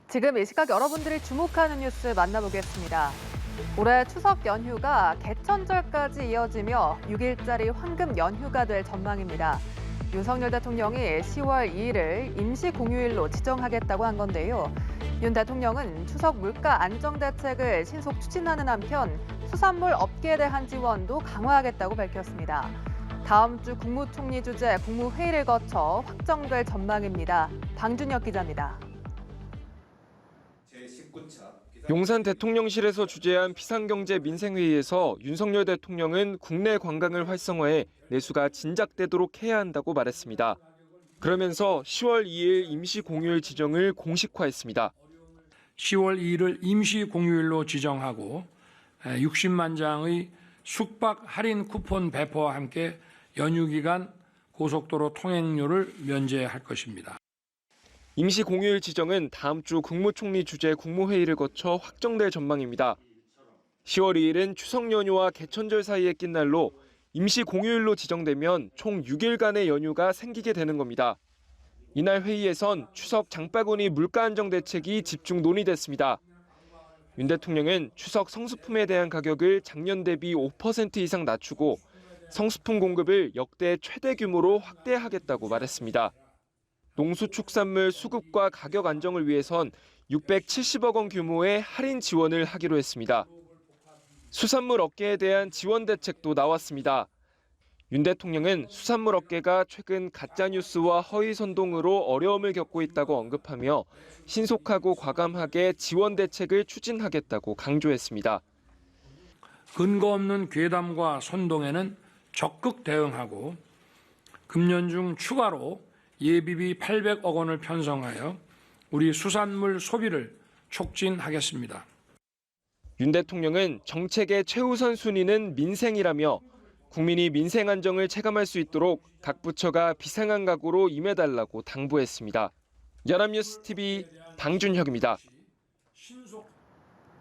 지금 이 시각 여러분들이 주목하는 뉴스 만나보겠습니다. 올해 추석 연휴가 개천절까지 이어지며 6일짜리 황금 연휴가 될 전망입니다. 윤석열 대통령이 10월 2일을 임시 공휴일로 지정하겠다고 한 건데요. 윤 대통령은 추석 물가 안정 대책을 신속 추진하는 한편 수산물 업계에 대한 지원도 강화하겠다고 밝혔습니다. 다음 주 국무총리 주재 국무회의를 거쳐 확정될 전망입니다. 방준혁 기자입니다. 용산 대통령실에서 주재한 비상경제 민생회의에서 윤석열 대통령은 국내 관광을 활성화해 내수가 진작되도록 해야 한다고 말했습니다. 그러면서 10월 2일 임시 공휴일 지정을 공식화했습니다. 10월 2일을 임시 공휴일로 지정하고 60만 장의 숙박 할인 쿠폰 배포와 함께 연휴 기간 고속도로 통행료를 면제할 것입니다. 임시 공휴일 지정은 다음 주 국무총리 주재 국무회의를 거쳐 확정될 전망입니다. 10월 2일은 추석 연휴와 개천절 사이에 낀 날로 임시 공휴일로 지정되면 총 6일간의 연휴가 생기게 되는 겁니다. 이날 회의에선 추석 장바구니 물가 안정 대책이 집중 논의됐습니다. 윤 대통령은 추석 성수품에 대한 가격을 작년 대비 5% 이상 낮추고 성수품 공급을 역대 최대 규모로 확대하겠다고 말했습니다. 농수축산물 수급과 가격 안정을 위해선 670억 원 규모의 할인 지원을 하기로 했습니다. 수산물 업계에 대한 지원 대책도 나왔습니다. 윤 대통령은 수산물 업계가 최근 가짜뉴스와 허위 선동으로 어려움을 겪고 있다고 언급하며 신속하고 과감하게 지원 대책을 추진하겠다고 강조했습니다. 근거 없는 괴담과 선동에는 적극 대응하고 금년 중 추가로 예비비 800억 원을 편성하여 우리 수산물 소비를 촉진하겠습니다. 윤 대통령은 정책의 최우선 순위는 민생이라며 국민이 민생 안정을 체감할 수 있도록 각 부처가 비상한 각오로 임해달라고 당부했습니다. 연합뉴스TV 방준혁입니다.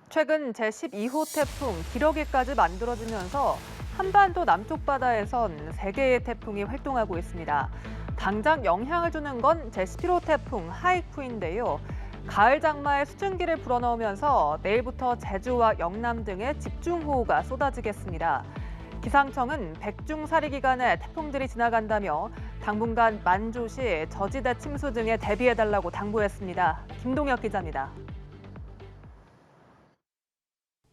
최근 제12호 태풍 기러기까지 만들어지면서 한반도 남쪽 바다에선 3개의 태풍이 활동하고 있습니다. 당장 영향을 주는 건 제11호 태풍 하이쿠인데요. 가을 장마에 수증기를 불어넣으면서 내일부터 제주와 영남 등에 집중호우가 쏟아지겠습니다. 기상청은 백중사리 기간에 태풍들이 지나간다며 당분간 만조시 저지대 침수 등에 대비해달라고 당부했습니다. 김동혁 기자입니다.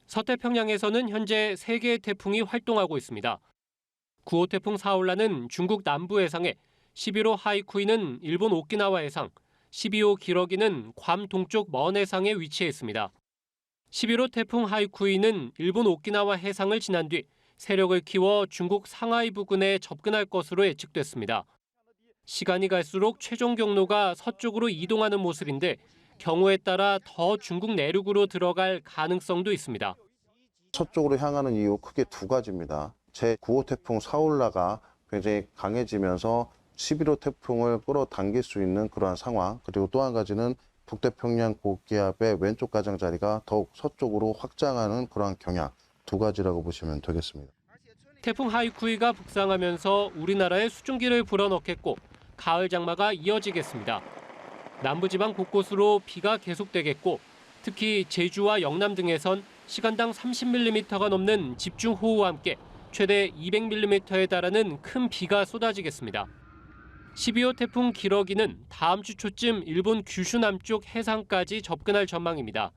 서태평양에서는 현재 3개의 태풍이 활동하고 있습니다. 9호 태풍 사올라는 중국 남부 해상에, 11호 하이쿠이는 일본 오키나와 해상, 12호 기러기는 괌 동쪽 먼 해상에 위치해 있습니다. 11호 태풍 하이쿠이는 일본 오키나와 해상을 지난 뒤 세력을 키워 중국 상하이 부근에 접근할 것으로 예측됐습니다. 시간이 갈수록 최종 경로가 서쪽으로 이동하는 모습인데 경우에 따라 더 중국 내륙으로 들어갈 가능성도 있습니다. 서쪽으로 향하는 이유 크게 두 가지입니다. 제9호 태풍 사올라가 굉장히 강해지면서 11호 태풍을 끌어당길 수 있는 그러한 상황, 그리고 또 한 가지는 북태평양 고기압의 왼쪽 가장자리가 더욱 서쪽으로 확장하는 그러한 경향, 두 가지라고 보시면 되겠습니다. 태풍 하이쿠이가 북상하면서 우리나라에 수증기를 불어넣겠고 가을 장마가 이어지겠습니다. 남부지방 곳곳으로 비가 계속되겠고 특히 제주와 영남 등에선 시간당 30mm가 넘는 집중호우와 함께 최대 200mm에 달하는 큰 비가 쏟아지겠습니다. 12호 태풍 기러기는 다음 주 초쯤 일본 규슈 남쪽 해상까지 접근할 전망입니다.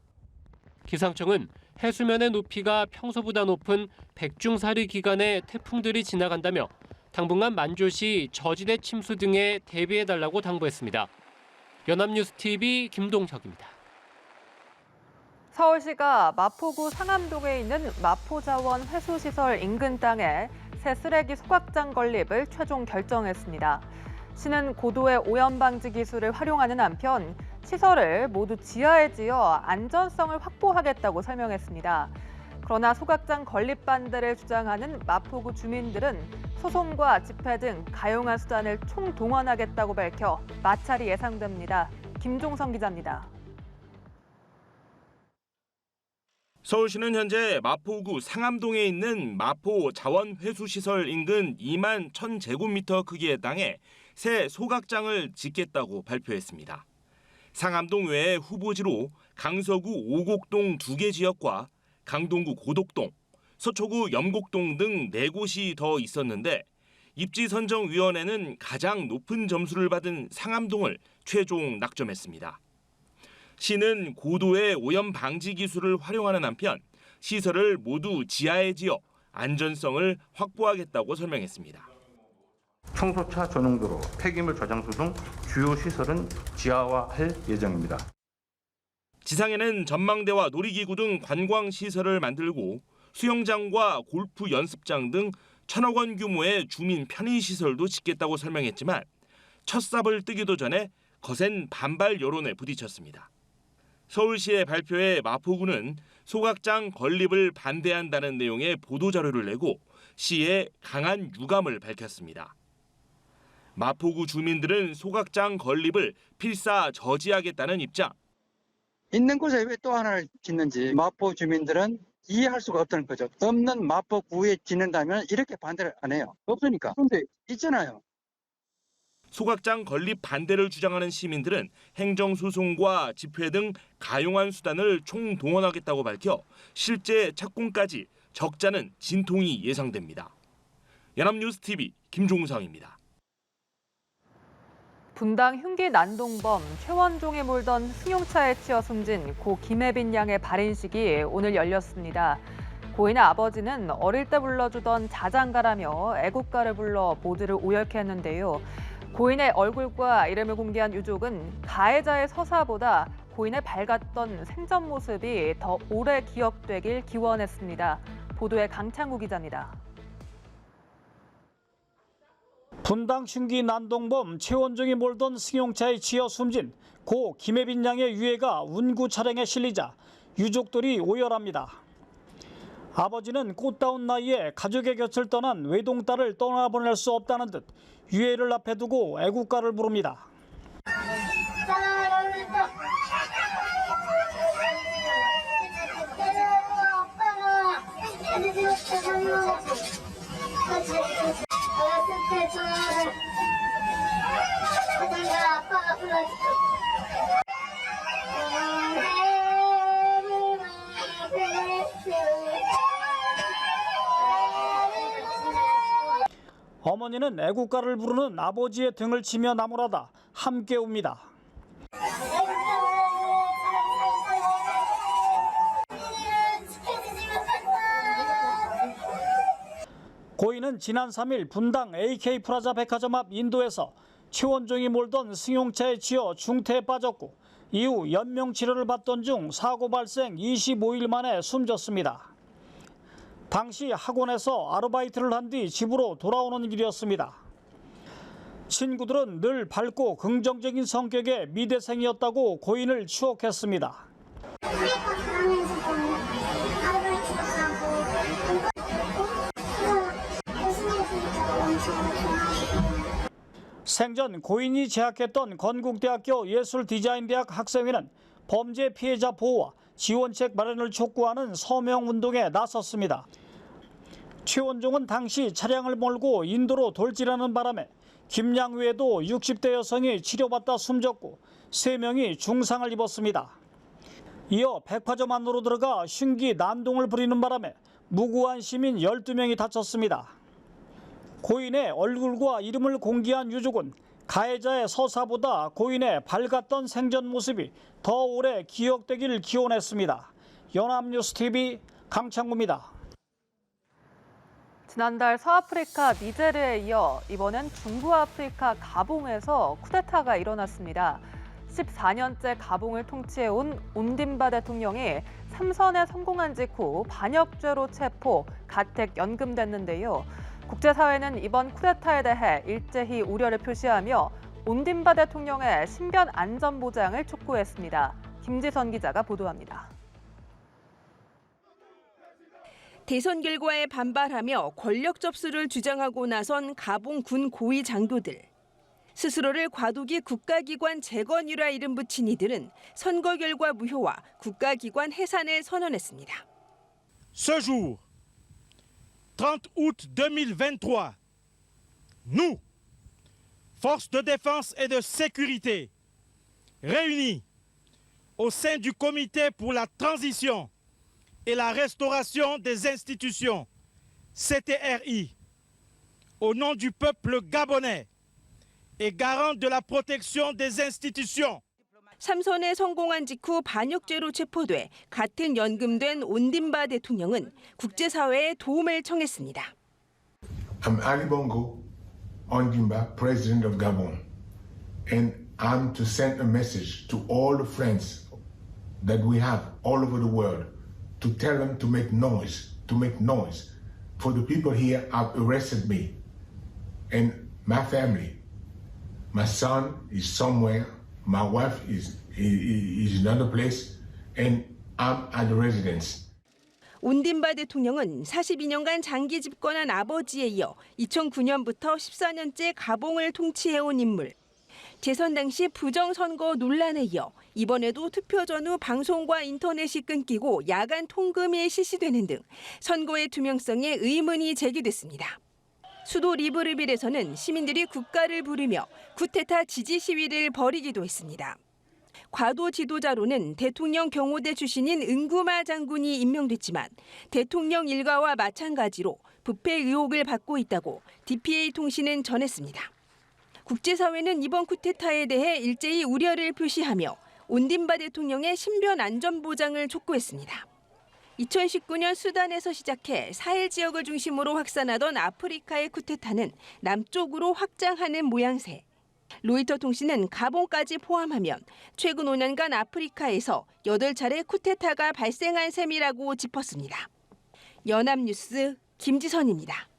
기상청은 해수면의 높이가 평소보다 높은 백중사리 기간에 태풍들이 지나간다며 당분간 만조시 저지대 침수 등에 대비해달라고 당부했습니다. 연합뉴스TV 김동혁입니다. 서울시가 마포구 상암동에 있는 마포자원 회수시설 인근 땅에 새 쓰레기 소각장 건립을 최종 결정했습니다. 시는 고도의 오염 방지 기술을 활용하는 한편 시설을 모두 지하에 지어 안전성을 확보하겠다고 설명했습니다. 그러나 소각장 건립 반대를 주장하는 마포구 주민들은 소송과 집회 등 가용한 수단을 총동원하겠다고 밝혀 마찰이 예상됩니다. 김종성 기자입니다. 서울시는 현재 마포구 상암동에 있는 마포 자원회수시설 인근 2만 1,000제곱미터 크기의 땅에 새 소각장을 짓겠다고 발표했습니다. 상암동 외에 후보지로 강서구 오곡동 2개 지역과 강동구 고덕동, 서초구 염곡동 등 4곳이 더 있었는데 입지선정위원회는 가장 높은 점수를 받은 상암동을 최종 낙점했습니다. 시는 고도의 오염 방지 기술을 활용하는 한편 시설을 모두 지하에 지어 안전성을 확보하겠다고 설명했습니다. 청소차 전용도로, 폐기물 저장소 등 주요 시설은 지하화할 예정입니다. 지상에는 전망대와 놀이기구 등 관광시설을 만들고 수영장과 골프 연습장 등 1,000억 원 규모의 주민 편의시설도 짓겠다고 설명했지만 첫 삽을 뜨기도 전에 거센 반발 여론에 부딪혔습니다. 서울시의 발표에 마포구는 소각장 건립을 반대한다는 내용의 보도자료를 내고 시에 강한 유감을 밝혔습니다. 마포구 주민들은 소각장 건립을 필사 저지하겠다는 입장. 있는 곳에 왜 또 하나를 짓는지 마포 주민들은 이해할 수가 없다는 거죠. 없는 마포구에 짓는다면 이렇게 반대를 안 해요. 없으니까. 그런데 있잖아요. 소각장 건립 반대를 주장하는 시민들은 행정소송과 집회 등 가용한 수단을 총동원하겠다고 밝혀 실제 착공까지 적잖은 진통이 예상됩니다. 연합뉴스TV 김종상입니다. 분당 흉기 난동범 최원종에 몰던 승용차에 치여 숨진 고 김혜빈 양의 발인식이 오늘 열렸습니다. 고인의 아버지는 어릴 때 불러주던 자장가라며 애국가를 불러 모두를 오열케 했는데요. 고인의 얼굴과 이름을 공개한 유족은 가해자의 서사보다 고인의 밝았던 생전 모습이 더 오래 기억되길 기원했습니다. 보도에 강창구 기자입니다. 분당 흉기 난동범 최원종이 몰던 승용차에 치여 숨진 고 김혜빈 양의 유해가 운구 차량에 실리자 유족들이 오열합니다. 아버지는 꽃다운 나이에 가족의 곁을 떠난 외동딸을 떠나보낼 수 없다는 듯 유해를 앞에 두고 애국가를 부릅니다. 어머니는 애국가를 부르는 아버지의 등을 치며 나무라다 함께 웁니다. 고인은 지난 3일 분당 AK 프라자 백화점 앞 인도에서 최원종이 몰던 승용차에 치여 중태에 빠졌고 이후 연명 치료를 받던 중 사고 발생 25일 만에 숨졌습니다. 당시 학원에서 아르바이트를 한 뒤 집으로 돌아오는 길이었습니다. 친구들은 늘 밝고 긍정적인 성격의 미대생이었다고 고인을 추억했습니다. 생전 고인이 재학했던 건국대학교 예술디자인대학 학생회는 범죄 피해자 보호와 지원책 마련을 촉구하는 서명운동에 나섰습니다. 최원종은 당시 차량을 몰고 인도로 돌진하는 바람에 김양 외에도 60대 여성이 치료받다 숨졌고 3명이 중상을 입었습니다. 이어 백화점 안으로 들어가 흉기 난동을 부리는 바람에 무고한 시민 12명이 다쳤습니다. 고인의 얼굴과 이름을 공개한 유족은 가해자의 서사보다 고인의 밝았던 생전 모습이 더 오래 기억되길 기원했습니다. 연합뉴스TV 강창구입니다. 지난달 서아프리카 니제르에 이어 이번엔 중부아프리카 가봉에서 쿠데타가 일어났습니다. 14년째 가봉을 통치해온 온딘바 대통령이 3선에 성공한 직후 반역죄로 체포, 가택 연금됐는데요. 국제사회는 이번 쿠데타에 대해 일제히 우려를 표시하며 온딘바 대통령의 신변 안전 보장을 촉구했습니다. 김지선 기자가 보도합니다. 대선 결과에 반발하며 권력 접수를 주장하고 나선 가봉 군 고위 장교들. 스스로를 과도기 국가기관 재건이라 이름 붙인 이들은 선거 결과 무효와 국가기관 해산을 선언했습니다. Ce jour, 30 août 2023, nous, forces de défense et de sécurité, réunis au sein du Comité pour la transition et la restauration des institutions, CTRI, au nom du peuple gabonais et garant de la protection des institutions. 3선에 성공한 직후 반역죄로 체포돼 같은 연금된 온딘바 대통령은 국제사회에 도움을 청했습니다. I'm Ali Bongo Ondimba, President of Gabon, and I'm to send a message to all the friends that we have all over the world to tell them to make noise, for the people here have arrested me and my family. My son is somewhere, my wife is in another place, and I'm at the residence. 온딘바 대통령은 42년간 장기 집권한 아버지에 이어 2009년부터 14년째 가봉을 통치해온 인물. 재선 당시 부정선거 논란에 이어 이번에도 투표 전후 방송과 인터넷이 끊기고 야간 통금이 실시되는 등 선거의 투명성에 의문이 제기됐습니다. 수도 리브르빌에서는 시민들이 국가를 부르며 쿠데타 지지 시위를 벌이기도 했습니다. 과도 지도자로는 대통령 경호대 출신인 응구마 장군이 임명됐지만 대통령 일가와 마찬가지로 부패 의혹을 받고 있다고 DPA 통신은 전했습니다. 국제사회는 이번 쿠데타에 대해 일제히 우려를 표시하며 온딘바 대통령의 신변 안전 보장을 촉구했습니다. 2019년 수단에서 시작해 사헬 지역을 중심으로 확산하던 아프리카의 쿠데타는 남쪽으로 확장하는 모양새. 로이터 통신은 가봉까지 포함하면 최근 5년간 아프리카에서 8차례 쿠데타가 발생한 셈이라고 짚었습니다. 연합뉴스 김지선입니다.